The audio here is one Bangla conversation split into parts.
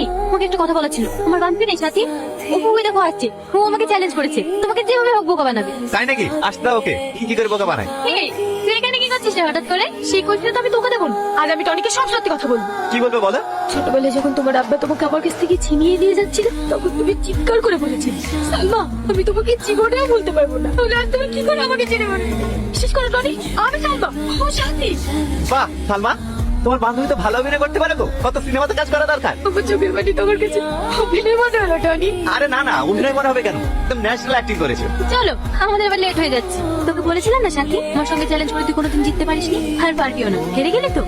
টনি, তোমাকে একটা কথা বলার ছিল। আমার বান্ধবী নেই সাথী, ওই দেখো আসছে। ও আমাকে চ্যালেঞ্জ করেছে, তোমাকে যেভাবে হোক বোকা বানাবে। তাই নাকি? আসতে দাও ওকে, কি করে বোকা বানায়। এই, তুই এখানে কি করছিস রে হঠাৎ করে? সেই কোশ্চেন তো আমি তোকে দেবো না। আজ আমি টনিকে সব সত্যি কথা বলবো। কি বলবে বলো? ছোটবেলায় যখন তোমার আব্বা তোমাকে আমার কাছ থেকে ছিনিয়ে নিয়ে যাচ্ছিল, তখন তুমি চিৎকার করে বলেছিলে, সালমা আমি তোমাকে জীবনেও বলতে পারবো না। তাহলে আর তুমি কি করে আমাকে চিনে বলবে? বিশেষ করে টনি, আমি সালমা, ও সাথী। বাহ সালমা, তোমার বান্ধবী তো ভালো অভিনয় করতে পারে। তো কত সিনেমাতে কাজ করা দরকার। আমার চোখের পানি তোমার কাছে অভিনয় মনে হলো টনি। আরে না না, অভিনয় মনে হবে কেন? একদম ন্যাচারাল অ্যাক্টিং করেছো। চলো, আমাদের এবার লেট হয়ে যাচ্ছে। তোকে বলেছিলাম না সাথী, আমার সঙ্গে চ্যালেঞ্জ করে তুই কোনোদিন জিততে পারিসনি, আর পারবিও না। হেরে গেলে তো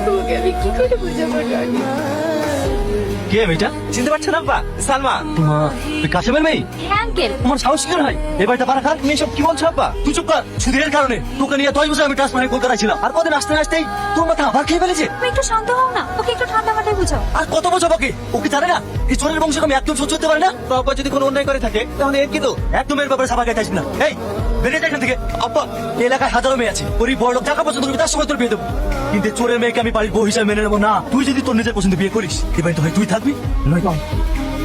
তোকে আমি কি করে বুঝাবো টনি? কে মেয়েটা? চিনতে পারছো না আব্বা? সালমা। তুই কাশেমের মেয়ে? হ্যাঁ আঙ্কেল। তোমার সাহস কি করে হয় এই বাড়িটা পারা খান? তুমি এসব কি বলছো আব্বা? তুই চুপ কর। সুধীরের কারণে তোকে নিয়ে 10 বছর আমি ট্রান্সফারে কলকাতায় ছিলাম, আর কদিন আসতে আসতেই তোর মাথা আবার খেয়ে ফেলেছে। তুমি একটু শান্ত হও না, ওকে একটু ঠান্ডা মাথায় বুঝাও। আর কত বছর বাকি? ওকে জানে না এই চোরের বংশকে আমি একদম সহ্য করতে পারি না। তো আব্বা যদি কোনো অন্যায় করে থাকে তাহলে এর কি তো? একদম এর ব্যাপারে সাবা গাইতে আসবি না। এই বেরিয়ে যা এখান থেকে। আব্বা, এই এলাকায় হাজারো মেয়ে আছে, ওরই বড় লোক টাকা পছন্দ করবি, তার সঙ্গে তোর বিয়ে দেবো। কিন্তু এই চোরের মেয়েকে আমি বাড়ির বউ হিসাবে মেনে নেবো না। তুই যদি তোর নিজের পছন্দ বিয়ে করিস, এবার তো হয় তুই থাকবি নয়তো আমি।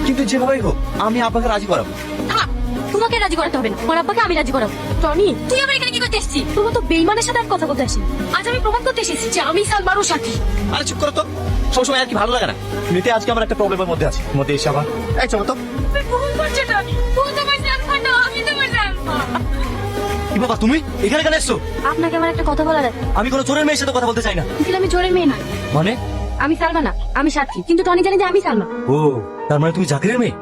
কিন্তু যেভাবেই হোক আমি আব্বাকে রাজি করাবো। থাক, তোমাকে রাজি করাতে হবে না, আমার আব্বাকে আমি রাজি করাবো। টনি, তুই আমার এখানে কি করতে এসেছিস? তোমার তো বেইমানের সাথে আমি কথা বলতে আসি। আজ আমি প্রমাণ করতে এসেছি যে আমি সালমারও সাথী। আরে চুপ করো তো, সবসময় আর কি ভালো লাগে না। এমনিতে আজকে আমার একটা প্রবলেমের মধ্যে আছে, মধ্যে এসে আবার এই চলো তো। তুমি ভুল করছো টনি, তুই তোমার সালমা না, আমি তোমার সালমা। কি বাবা তুমি এখানে কেন এসছো? আপনাকে আমার একটা কথা বলার আছে। আমি কোনো চোরের মেয়ের সাথে কথা বলতে চাই না। কিন্তু আমি জোরের মেয়ে নয়, মানে? আমি সালমা না, আমি সাথী। কিন্তু টনি জানে যে আমি সালমা। ও, তার মানে তুমি জাকিরের মেয়ে?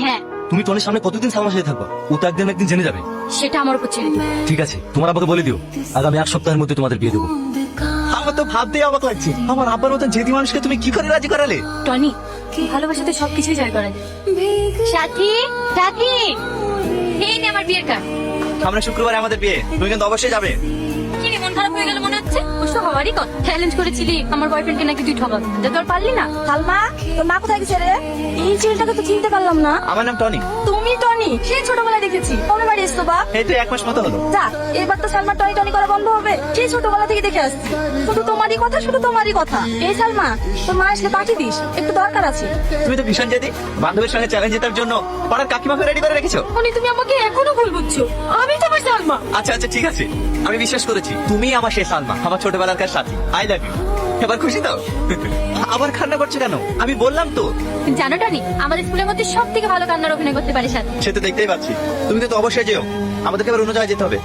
হ্যাঁ, তুমি টনির সামনে কতদিন সালমার সাথে থাকবা? ও তো একদিন একদিন জেনে যাবে। সেটা আমার উপর ছেড়ে দিন। ঠিক আছে, তোমার আব্বাকে বলে দিও আগামী 1 সপ্তাহের মধ্যে তোমাদের বিয়ে দেবো। আমার তো ভাবতেই অবাক লাগছে, আমার আব্বার মতন জেদি মানুষকে তুমি কি করে রাজি করালে? টনি, ভালোবাসাতে সবকিছুই শেয়ার করা যায়। সাথী, সাথী, এই নে আমার বিয়ের কার্ড। সামনে শুক্রবারে আমাদের বিয়ে, তুমি কিন্তু অবশ্যই যাবে। কি রে, মন খারাপ হয়ে গেল মনে হচ্ছে? ওসব হওয়ারই কথা। চ্যালেঞ্জ করেছিলি আমার বয়ফ্রেন্ডকে নাকি তুই ঠকাবি, যা তোর পারলি না। সালমা, তোর মা কোথায় গেছে রে? এই ছেলেটাকে তো চিনতে পারলাম না। আমার নাম টনি। তুমি টনি? সেই ছোটবেলায় দেখেছি। কবে বাড়ি এসছো বা? এই তো 1 মাস মতো হলো। যা, এবার তো সালমা টনি টনি করা বন্ধ হবে। সেই ছোটবেলা থেকে দেখে আসছি, শুধু তোমারই কথা, শুধু তোমারই কথা। এই সালমা, তোর মা আসলে পাঠিয়ে দিস, একটু দরকার আছে। তুমি তো ভীষণ জেদি, বান্ধবীর সঙ্গে চ্যালেঞ্জ জেতার জন্য পাড়ার কাকিমাকে রেডি করে রেখেছো। টনি, তুমি আমাকে এখনো ভুল বুঝছো, আমি তোমার সালমা। আচ্ছা আচ্ছা ঠিক আছে, আমি বিশ্বাস করেছি তুমি আমার সেই সালমা, আমার ছোটবেলাকার সাথী। I love you. এবার খুশি তো? আবার কান্না করছো কেন? আমি বললাম তো। জানো টনি, আমাদের স্কুলের মধ্যে সব থেকে ভালো কান্নার অভিনয় করতে পারে সাথী। সে তো দেখতেই পাচ্ছি। তুমি তো অবশ্যই যেও, আমাদেরকে এবার অন্য জায়গায় যেতে হবে।